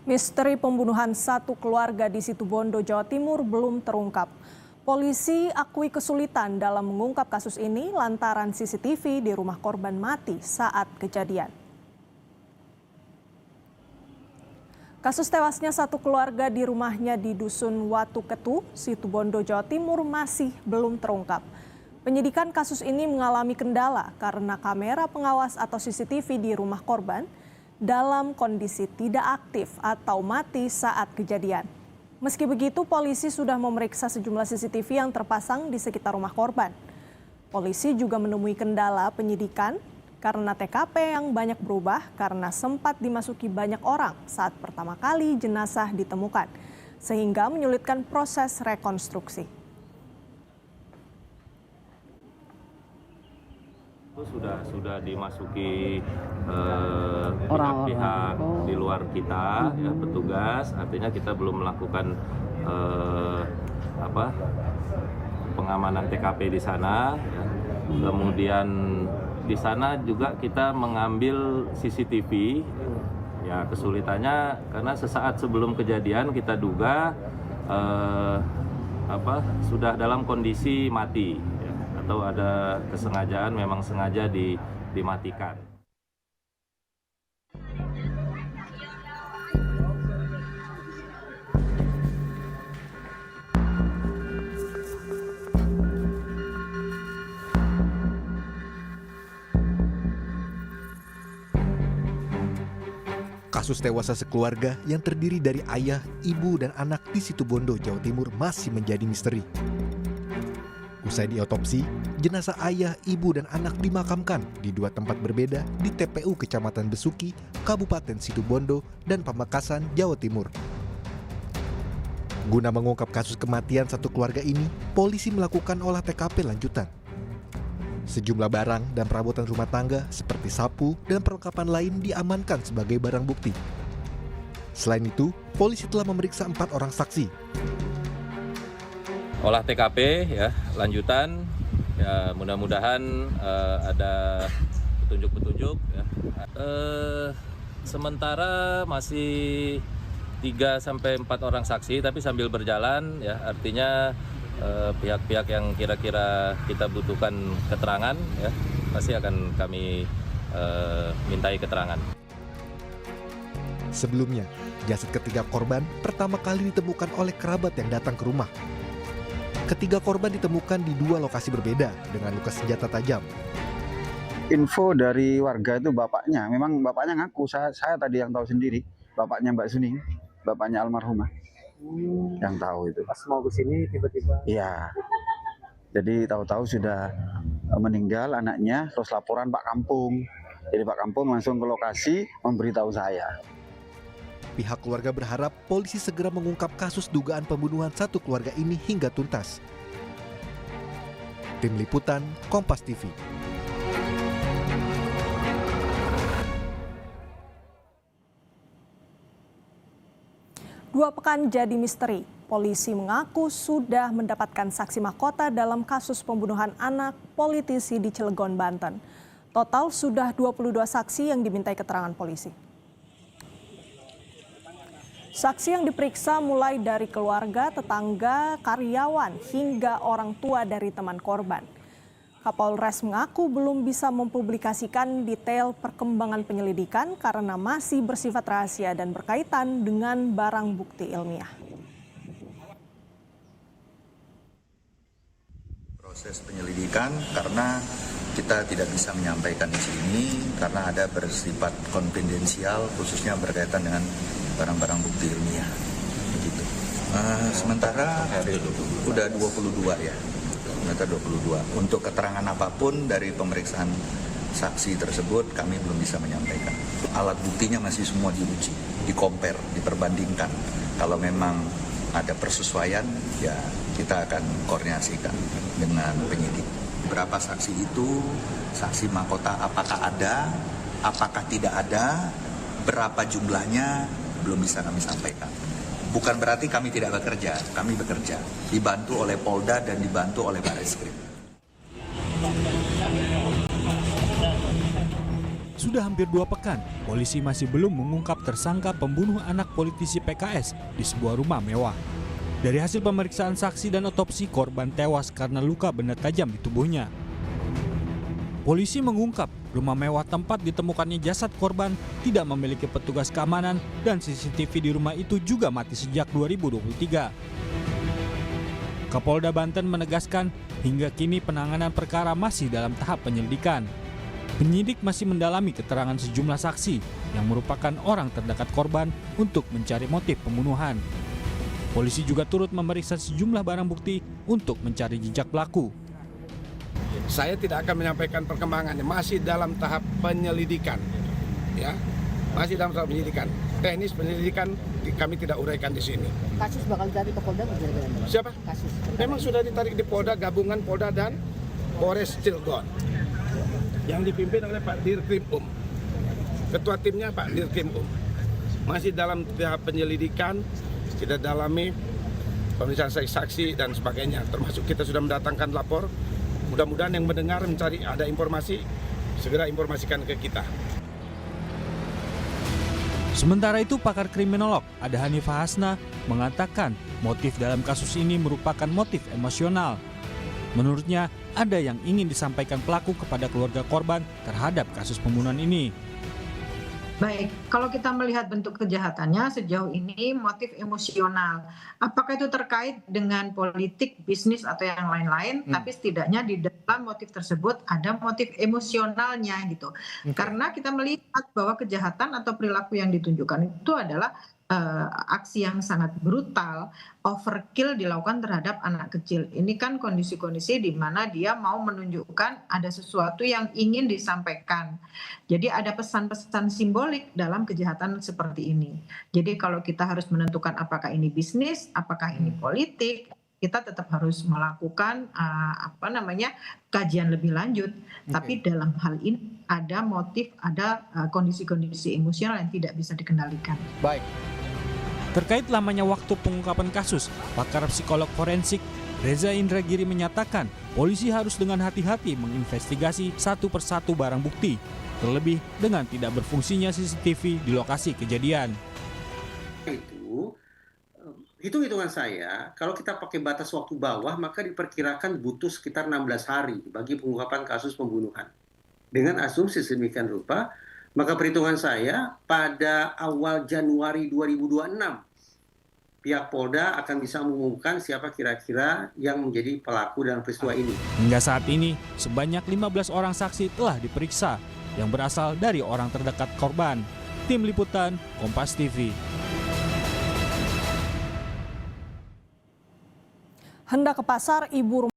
Misteri pembunuhan satu keluarga di Situbondo, Jawa Timur belum terungkap. Polisi akui kesulitan dalam mengungkap kasus ini lantaran CCTV di rumah korban mati saat kejadian. Kasus tewasnya satu keluarga di rumahnya di Dusun Watu Ketu, Situbondo, Jawa Timur masih belum terungkap. Penyidikan kasus ini mengalami kendala karena kamera pengawas atau CCTV di rumah korban dalam kondisi tidak aktif atau mati saat kejadian. Meski begitu, polisi sudah memeriksa sejumlah CCTV yang terpasang di sekitar rumah korban. Polisi juga menemui kendala penyidikan karena TKP yang banyak berubah karena sempat dimasuki banyak orang saat pertama kali jenazah ditemukan, sehingga menyulitkan proses rekonstruksi. Sudah dimasuki pihak-pihak di luar kita, ya, petugas. Artinya kita belum melakukan pengamanan TKP di sana. Ya. Kemudian di sana juga kita mengambil CCTV. Ya, kesulitannya karena sesaat sebelum kejadian kita duga sudah dalam kondisi mati. Atau ada kesengajaan, memang sengaja dimatikan. Kasus tewasnya sekeluarga yang terdiri dari ayah, ibu, dan anak di Situbondo, Jawa Timur masih menjadi misteri. Usai diotopsi, jenazah ayah, ibu, dan anak dimakamkan di dua tempat berbeda di TPU Kecamatan Besuki, Kabupaten Situbondo, dan Pamekasan, Jawa Timur. Guna mengungkap kasus kematian satu keluarga ini, polisi melakukan olah TKP lanjutan. Sejumlah barang dan perabotan rumah tangga seperti sapu dan perlengkapan lain diamankan sebagai barang bukti. Selain itu, polisi telah memeriksa 4 orang saksi. Olah TKP ya lanjutan, ya mudah-mudahan ada petunjuk-petunjuk. Ya. Sementara masih 3-4 orang saksi, tapi sambil berjalan ya, artinya pihak-pihak yang kira-kira kita butuhkan keterangan ya pasti akan kami mintai keterangan. Sebelumnya, jasad ketiga korban pertama kali ditemukan oleh kerabat yang datang ke rumah. Ketiga korban ditemukan di 2 lokasi berbeda dengan luka senjata tajam. Info dari warga itu bapaknya, memang bapaknya ngaku, saya tadi yang tahu sendiri, bapaknya Mbak Suning, bapaknya almarhumah, yang tahu itu. Pas mau ke sini tiba-tiba? Iya, jadi tahu-tahu sudah meninggal anaknya, terus laporan Pak Kampung. Jadi Pak Kampung langsung ke lokasi memberitahu saya. Pihak keluarga berharap polisi segera mengungkap kasus dugaan pembunuhan satu keluarga ini hingga tuntas. Tim Liputan, Kompas TV. Dua pekan jadi misteri. Polisi mengaku sudah mendapatkan saksi mahkota dalam kasus pembunuhan anak politisi di Cilegon, Banten. Total sudah 22 saksi yang dimintai keterangan polisi. Saksi yang diperiksa mulai dari keluarga, tetangga, karyawan, hingga orang tua dari teman korban. Kapolres mengaku belum bisa mempublikasikan detail perkembangan penyelidikan karena masih bersifat rahasia dan berkaitan dengan barang bukti ilmiah. Proses penyelidikan karena kita tidak bisa menyampaikan di sini karena ada bersifat konfidensial khususnya berkaitan dengan barang-barang bukti ilmiah. Begitu. Sementara udah 22 ya. Sementara 22. Untuk keterangan apapun dari pemeriksaan saksi tersebut kami belum bisa menyampaikan. Alat buktinya masih semua diuji, di-compare, diperbandingkan. Kalau memang ada persesuaian, ya kita akan koordinasikan dengan penyidik. Berapa saksi itu, saksi mahkota apakah ada, apakah tidak ada, berapa jumlahnya, belum bisa kami sampaikan. Bukan berarti kami tidak bekerja, kami bekerja. Dibantu oleh Polda dan dibantu oleh Barreskrim. Sudah hampir 2 pekan, polisi masih belum mengungkap tersangka pembunuh anak politisi PKS di sebuah rumah mewah. Dari hasil pemeriksaan saksi dan otopsi, korban tewas karena luka benda tajam di tubuhnya. Polisi mengungkap rumah mewah tempat ditemukannya jasad korban tidak memiliki petugas keamanan dan CCTV di rumah itu juga mati sejak 2023. Kapolda Banten menegaskan hingga kini penanganan perkara masih dalam tahap penyelidikan. Penyidik masih mendalami keterangan sejumlah saksi yang merupakan orang terdekat korban untuk mencari motif pembunuhan. Polisi juga turut memeriksa sejumlah barang bukti untuk mencari jejak pelaku. Saya tidak akan menyampaikan perkembangannya, masih dalam tahap penyelidikan. Ya, masih dalam tahap penyelidikan. Teknis penyelidikan kami tidak uraikan di sini. Kasus bakal ditarik ke Polda bagaimana? Siapa? Kasus. Memang sudah ditarik di Polda, gabungan Polda dan Polres Cilegon. Yang dipimpin oleh Pak Dirkrim Ketua timnya Pak Dirkrim Masih dalam tahap penyelidikan, kita dalami pemeriksaan saksi dan sebagainya. Termasuk kita sudah mendatangkan lapor. Mudah-mudahan yang mendengar mencari ada informasi, segera informasikan ke kita. Sementara itu, pakar kriminolog Ada Hanifah Hasna mengatakan motif dalam kasus ini merupakan motif emosional. Menurutnya, ada yang ingin disampaikan pelaku kepada keluarga korban terhadap kasus pembunuhan ini. Baik, kalau kita melihat bentuk kejahatannya sejauh ini motif emosional. Apakah itu terkait dengan politik, bisnis, atau yang lain-lain, tapi setidaknya di dalam motif tersebut ada motif emosionalnya gitu. Karena kita melihat bahwa kejahatan atau perilaku yang ditunjukkan itu adalah aksi yang sangat brutal, overkill dilakukan terhadap anak kecil. Ini kan kondisi-kondisi di mana dia mau menunjukkan ada sesuatu yang ingin disampaikan. Jadi ada pesan-pesan simbolik dalam kejahatan seperti ini. Jadi kalau kita harus menentukan apakah ini bisnis, apakah ini politik, kita tetap harus melakukan kajian lebih lanjut. Tapi dalam hal ini ada motif, ada kondisi-kondisi emosional yang tidak bisa dikendalikan. Baik. Terkait lamanya waktu pengungkapan kasus, pakar psikolog forensik Reza Indragiri menyatakan polisi harus dengan hati-hati menginvestigasi satu persatu barang bukti, terlebih dengan tidak berfungsinya CCTV di lokasi kejadian. Itu hitung-hitungan saya, kalau kita pakai batas waktu bawah, maka diperkirakan butuh sekitar 16 hari bagi pengungkapan kasus pembunuhan. Dengan asumsi sedemikian rupa, maka perhitungan saya pada awal Januari 2026, pihak Polda akan bisa mengumumkan siapa kira-kira yang menjadi pelaku dalam peristiwa ini. Hingga saat ini, sebanyak 15 orang saksi telah diperiksa yang berasal dari orang terdekat korban. Tim Liputan, Kompas TV. Hendak ke pasar, ibu rumah